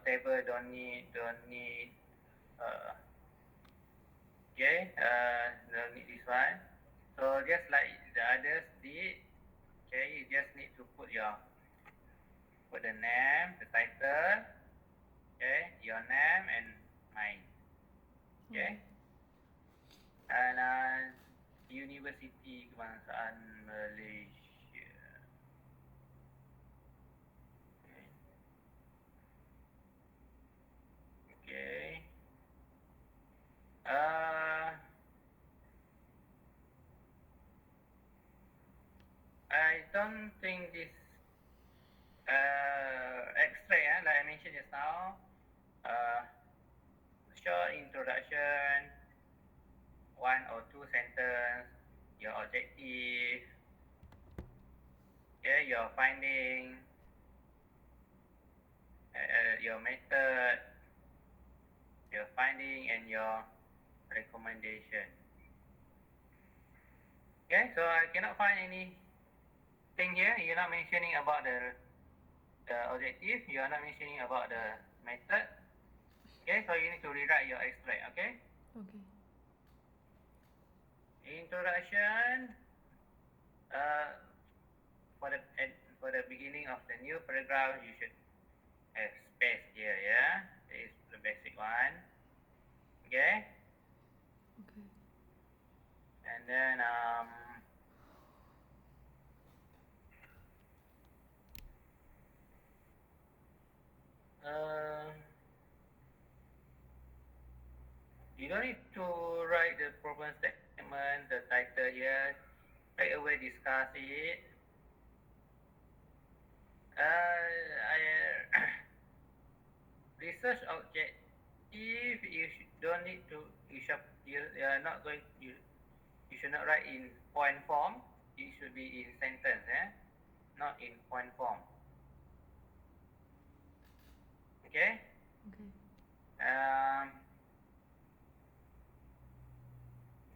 table don't need don't need this one. So just like the others did, you just need to put the name, the title, your name and mine. And University Kebangsaan Malaysia. Okay. I don't think this extract, like I mentioned just now, short introduction, 1 or 2 sentences, your objective, your finding, your method, your finding and your recommendation. So I cannot find anything here. You're not mentioning about the objective. You are not mentioning about the method. So you need to rewrite your extract. Okay. Introduction. For the beginning of the new paragraph, you should have space here. This is the basic one. And then you don't need to write the problem statement, the title here. Straight away discuss it. Research objective. You don't need to. You are not going. You should not write in point form. It should be in sentence, not in point form. Okay.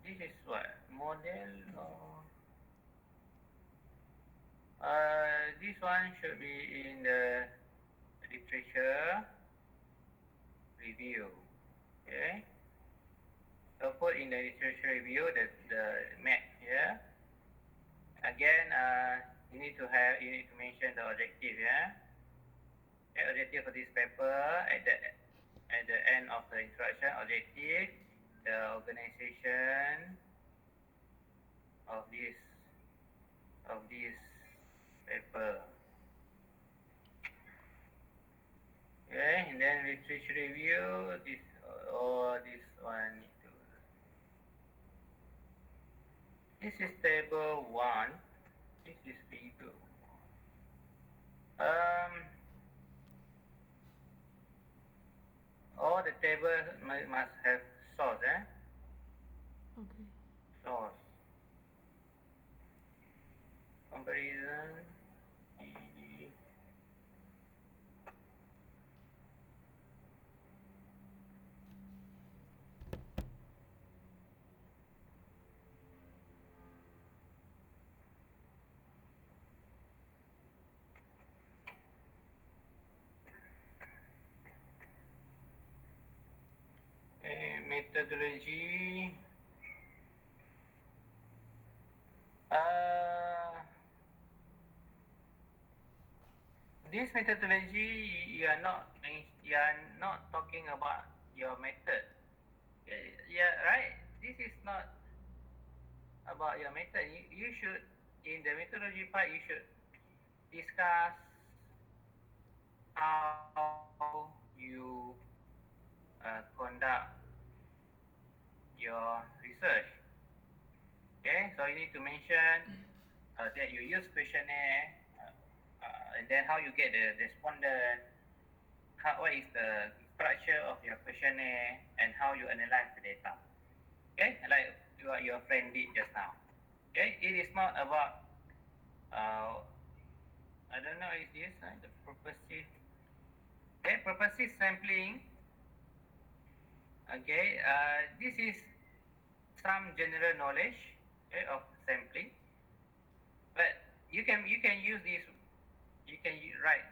This is what model or this one should be in the literature review. So put in the literature review the map here. Again, you need to mention the objective. The objective of this paper at the end of the introduction. Objective, the organization of this paper. And then literature review. This one. This is table 1. This is figure 1. All the tables must have source. Source. Comparison. Methodology. This methodology, you are not talking about your method. Right. This is not about your method. You should, in the methodology part, you should discuss how you conduct your research. So you need to mention that you use questionnaire, and then how you get the respondent, what is the structure of your questionnaire, and how you analyze the data. Like what your friend did just now. It is not about I don't know if this the purposive. Purposive sampling. This is some general knowledge of sampling, but you can use this. You can write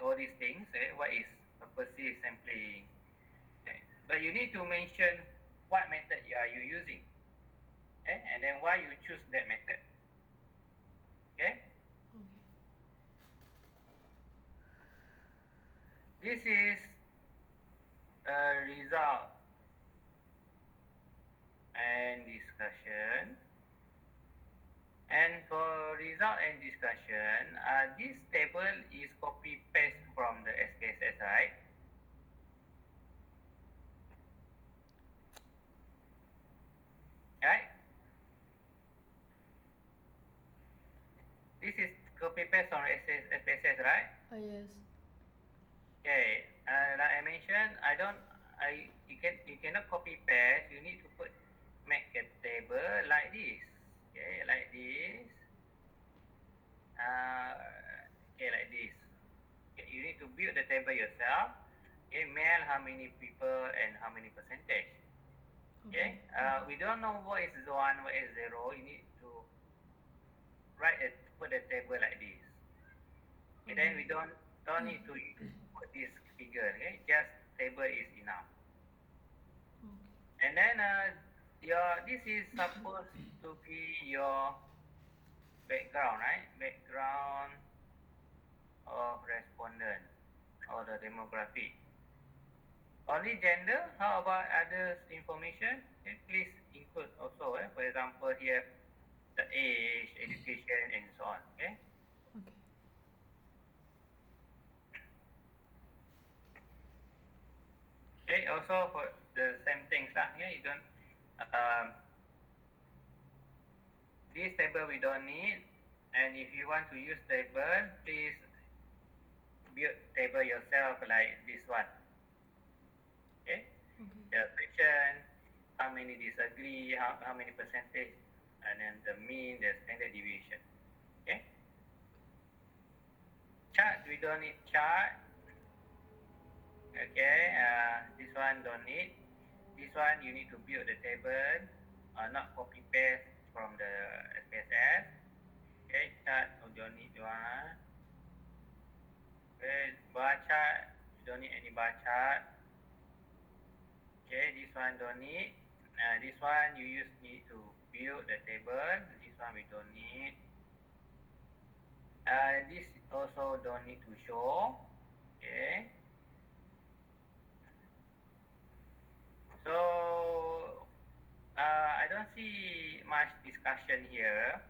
all these things. What is passive sampling. Okay. But you need to mention what method are you using, okay? And then why you choose that method. Okay. This is a result and discussion. And for result and discussion, this table is copy paste from the SPSS, right? Right? This is copy paste from SPSS, right? Yes. Okay. Like I mentioned, you cannot copy paste. You need to make a table like this. Okay, like this. Okay, like this. Okay, you need to build the table yourself. Okay, male, how many people and how many percentage. Okay, we don't know what is 1, what is 0. You need to put the table like this. Okay, then we don't need to put this figure. Okay, just table is enough. And then this is supposed to be your background, right? Background of respondent or the demographic. Only gender. How about other information? Okay, please include also. For example, here the age, education, and so on. Okay. Okay. Also for the same things lah. Yeah, you don't. This table we don't need. And if you want to use table, please build table yourself like this one. Okay. The question, how many disagree, how many percentage, and then the mean, the standard deviation. Okay. Chart, we don't need chart. Okay, this one don't need. This one you need to build the table, not copy paste from the SPSS. Okay, chart you don't need one. Okay, bar chart, you don't need any bar chart. Okay, this one don't need. This one you need to build the table. This one we don't need. This also don't need to show. Okay. So I don't see much discussion here.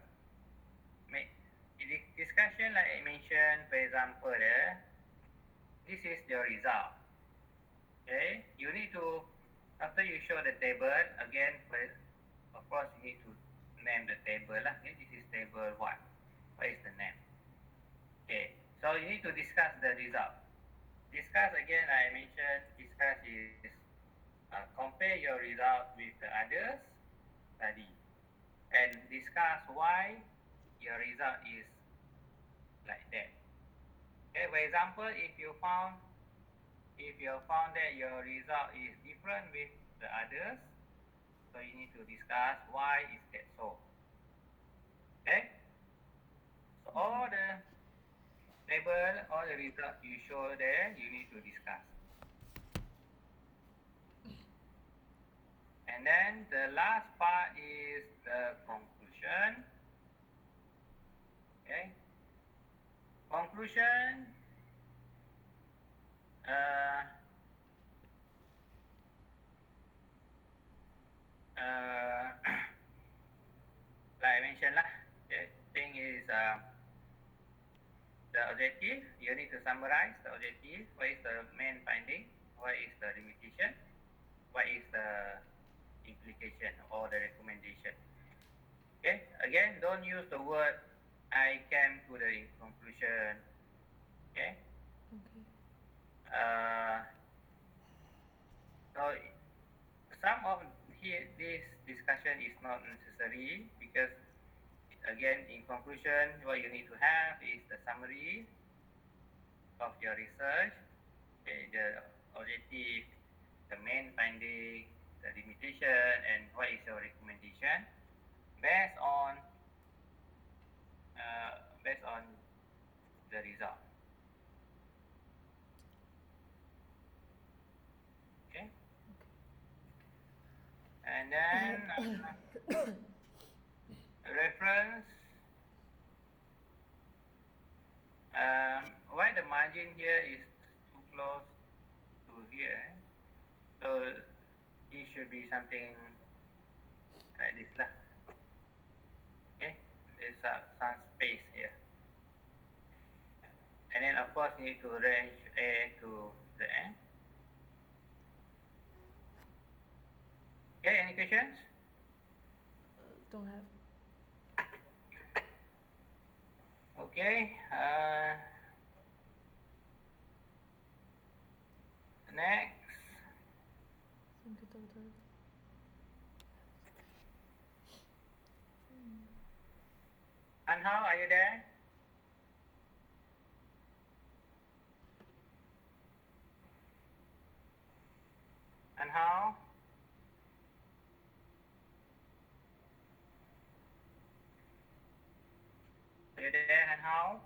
Discussion like I mentioned, for example, this is the result. Okay, you need to, after you show the table, again, of course, you need to name the table. Okay, this is table 1. What is the name? Okay, so you need to discuss the result. Discuss again, I mentioned, discuss is compare your result with the others study and discuss why your result is like that. Okay, for example, if you found that your result is different with the others, so you need to discuss why is that so. Okay, so all the table, all the result you show there, you need to discuss. And then the last part is the conclusion. Okay. Conclusion. Like I mentioned lah. Okay. Thing is the objective. You need to summarize the objective. What is the main finding? What is the limitation? What is the implication or the recommendation? Okay. Again, don't use the word I came to the conclusion. Okay. So some of this discussion is not necessary because again, in conclusion, what you need to have is the summary of your research, okay, the objective, the main finding, the limitation, and what is your recommendation based on the result. And then reference. Why the margin here is too close to here? So it should be something like this lah. Okay, there's some space here. And then of course need to range A to the end. Okay, any questions? Don't have. Okay. Next. And how are you there? And how? Are you there and how?